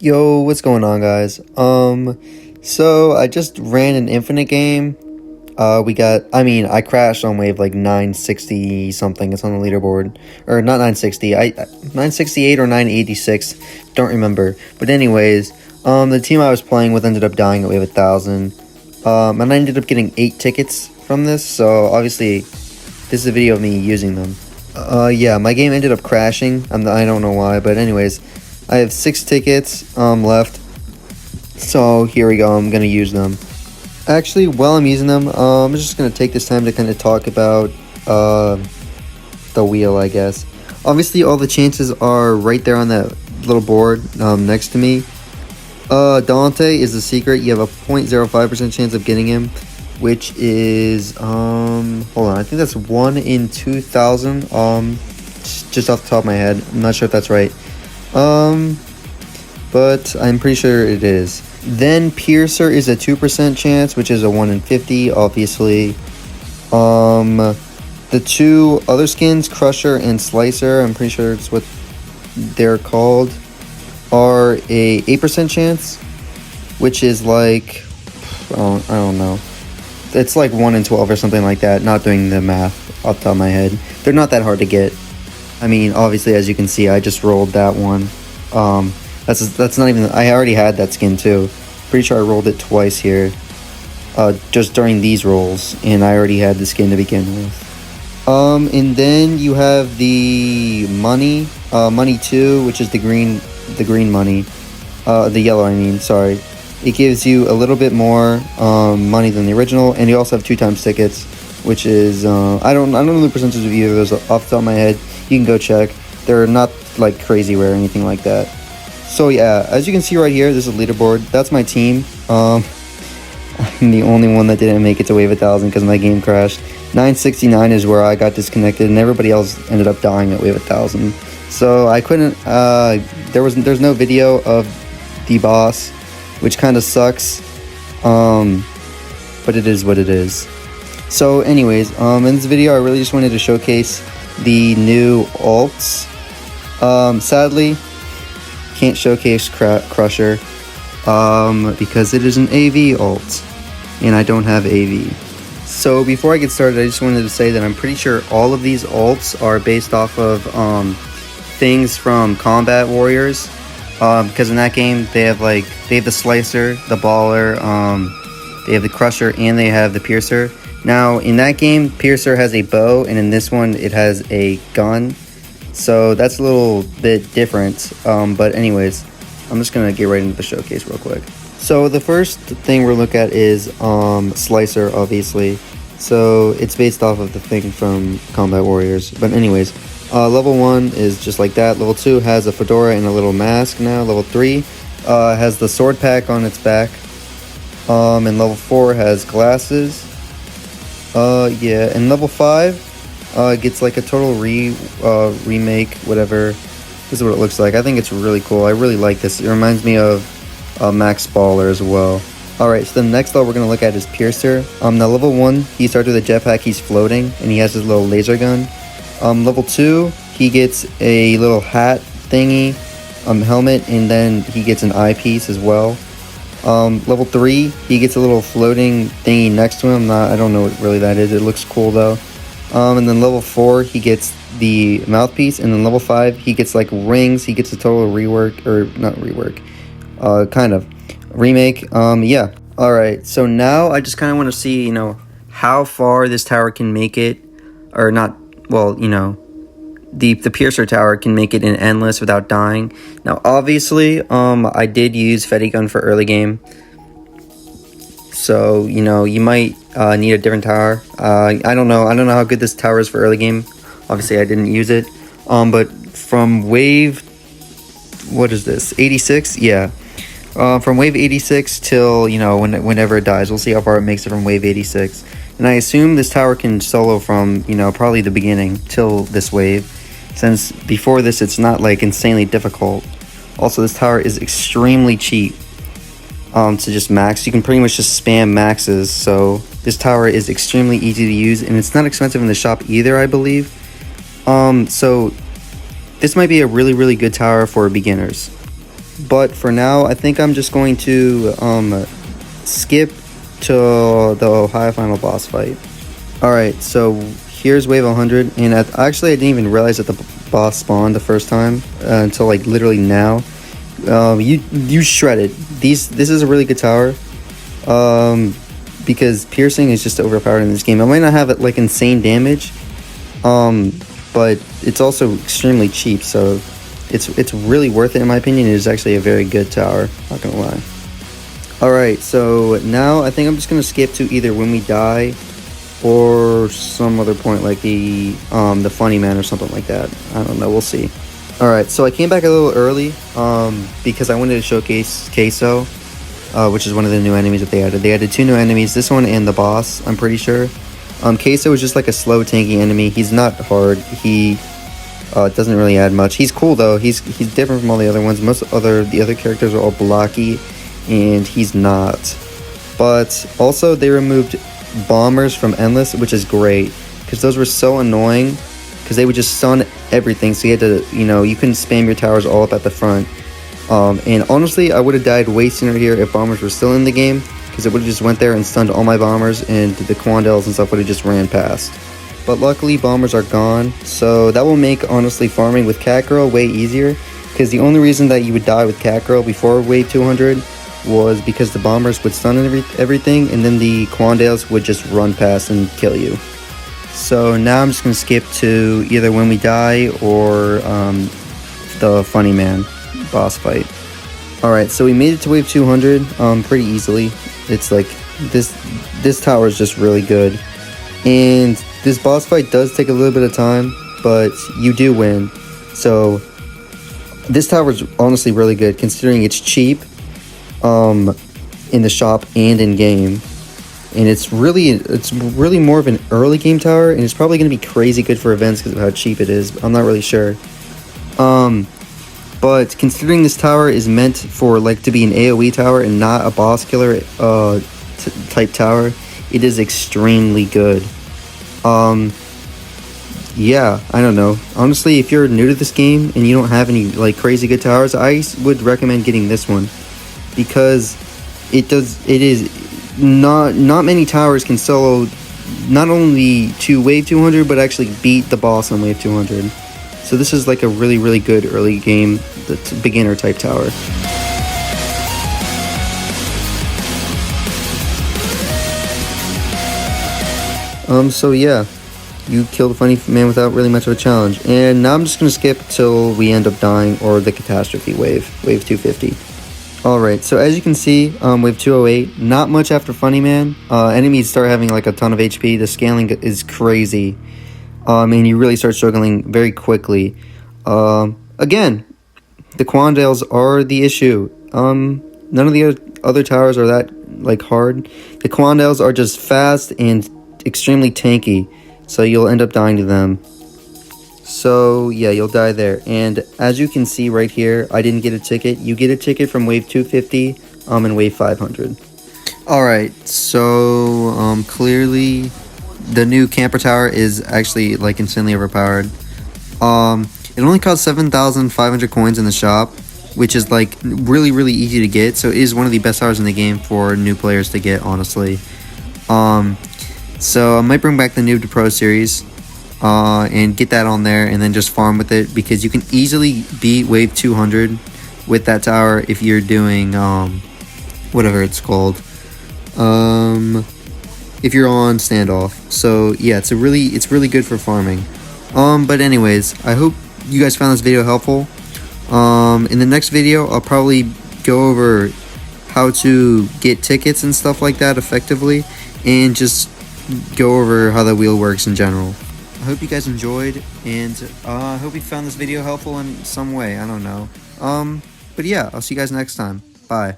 Yo, what's going on, guys? So I just ran an infinite game. I crashed on wave like 960 something. It's on the leaderboard, or not 960. 968 or 986. Don't remember. But anyways, the team I was playing with ended up dying at wave 1000. And I ended up getting 8 tickets from this. So obviously, this is a video of me using them. Yeah, my game ended up crashing. I don't know why, but anyways, I have 6 tickets left. So here we go. I'm gonna use them. Actually, while I'm using them, I'm just gonna take this time to kind of talk about the wheel, I guess. Obviously, all the chances are right there on that little board next to me. Dante is the secret. You have a 0.05% chance of getting him, which is hold on, I think that's 1 in 2,000. Just off the top of my head, I'm not sure if that's right. But I'm pretty sure it is. Then Piercer is a 2% chance, which is a 1 in 50, obviously. The 2 other skins, Crusher and Slicer, I'm pretty sure it's what they're called, are a 8% chance, which is like, I don't know. It's like 1 in 12 or something like that, not doing the math off the top of my head. They're not that hard to get. I mean, obviously, as you can see, I just rolled that one. That's not even, I already had that skin too. Pretty sure I rolled it twice here, just during these rolls, and I already had the skin to begin with. And then you have the money 2, which is the green money, the yellow, I mean, sorry. It gives you a little bit more money than the original, and you also have 2 times tickets, which is I don't know the percentage of either of those off the top of my head. You can go check. They're not like crazy rare or anything like that. So yeah, as you can see right here, this is a leaderboard. That's my team. I'm the only one that didn't make it to wave 1000 because my game crashed. 969 is where I got disconnected, and everybody else ended up dying at wave 1000. So I couldn't. There's no video of the boss, which kind of sucks. But it is what it is. So anyways, in this video, I really just wanted to showcase the new ALTS. Sadly, can't showcase Crusher because it is an AV alt, and I don't have AV. So before I get started, I just wanted to say that I'm pretty sure all of these alts are based off of things from Combat Warriors, because in that game they have the Slicer, the Baller, they have the Crusher, and they have the Piercer. Now in that game, Piercer has a bow, and in this one it has a gun. So that's a little bit different, but anyways, I'm just going to get right into the showcase real quick. So the first thing we're looking at is Slicer, obviously. So it's based off of the thing from Combat Warriors. But anyways, level 1 is just like that. Level 2 has a fedora and a little mask now. Level 3 has the sword pack on its back. And level 4 has glasses. Yeah, and level 5... gets like a total remake, whatever. This is what it looks like. I think it's really cool. I really like this. It reminds me of Max Baller as well. Alright, so the next level we're going to look at is Piercer. Now level 1, he starts with a jetpack, he's floating, and he has his little laser gun. Level 2, he gets a little hat thingy, helmet, and then he gets an eyepiece as well. Level 3, he gets a little floating thingy next to him. I don't know what really that is. It looks cool though. And then level 4, he gets the mouthpiece, and then level 5, he gets like rings. He gets a total rework, or not rework, kind of remake. Yeah. All right. So now I just kind of want to see, how far this tower can make it, or not. Well, the Piercer tower can make it in endless without dying. Now, obviously, I did use Fetty Gun for early game. So, you might need a different tower. I don't know how good this tower is for early game. Obviously, I didn't use it. But from wave... What is this? 86? Yeah. From wave 86 till, whenever it dies. We'll see how far it makes it from wave 86. And I assume this tower can solo from, probably the beginning till this wave. Since before this, it's not, insanely difficult. Also, this tower is extremely cheap. To just max. You can pretty much just spam maxes, so this tower is extremely easy to use, and it's not expensive in the shop either, I believe. So this might be a really good tower for beginners. But for now, I think I'm just going to skip to the high final boss fight. Alright, so here's wave 100, and actually I didn't even realize that the boss spawned the first time until like literally now. You shredded. This is a really good tower, because piercing is just overpowered in this game. I might not have it like insane damage, but it's also extremely cheap, so it's really worth it in my opinion. It is actually a very good tower, not gonna lie. Alright, so now I think I'm just gonna skip to either when we die or some other point, like the funny man or something like that. I don't know, we'll see. Alright, so I came back a little early because I wanted to showcase Queso, which is one of the new enemies that they added. They added 2 new enemies, this one and the boss, I'm pretty sure. Queso is just like a slow tanky enemy. He's not hard. He doesn't really add much. He's cool though. He's different from all the other ones. The other characters are all blocky, and he's not. But also they removed bombers from Endless, which is great because those were so annoying because they would just stun everything. So you had to, you couldn't spam your towers all up at the front. And honestly, I would have died way sooner here if bombers were still in the game, because it would have just went there and stunned all my bombers, and the Quandels and stuff would have just ran past. But luckily, bombers are gone, so that will make, honestly, farming with Cat Girl way easier, because the only reason that you would die with Cat Girl before wave 200 was because the bombers would stun everything, and then the Quandels would just run past and kill you. So now I'm just going to skip to either when we die or the funny man boss fight. Alright, so we made it to wave 200 pretty easily. It's like this tower is just really good, and this boss fight does take a little bit of time, but you do win. So this tower is honestly really good considering it's cheap in the shop and in game, and it's really more of an early game tower, and it's probably going to be crazy good for events because of how cheap it is. I'm not really sure. But considering this tower is meant for to be an AoE tower and not a boss killer type tower, it is extremely good. Yeah, I don't know. Honestly, if you're new to this game and you don't have any crazy good towers, I would recommend getting this one, because it is not many towers can solo not only to wave 200 but actually beat the boss on wave 200. So this is like a really good early game, beginner type tower. So yeah, you killed the funny man without really much of a challenge. And now I'm just going to skip till we end up dying or the catastrophe wave 250. Alright, so as you can see, wave 208, not much after funny man. Enemies start having a ton of HP, the scaling is crazy. And you really start struggling very quickly. Again, the Quandels are the issue. None of the other towers are that hard. The Quandels are just fast and extremely tanky, so you'll end up dying to them. So yeah, you'll die there. And as you can see right here, I didn't get a ticket. You get a ticket from wave 250 and wave 500. Alright, so clearly the new camper tower is actually insanely overpowered. It only costs 7,500 coins in the shop, which is really easy to get, so it is one of the best towers in the game for new players to get, honestly. So I might bring back the Noob to Pro series and get that on there and then just farm with it, because you can easily beat wave 200 with that tower if you're doing whatever it's called, if you're on standoff. So yeah, it's really good for farming. But anyways, I hope you guys found this video helpful. In the next video, I'll probably go over how to get tickets and stuff like that effectively, and just go over how the wheel works in general. I hope you guys enjoyed, and I hope you found this video helpful in some way. I don't know. But yeah, I'll see you guys next time. Bye.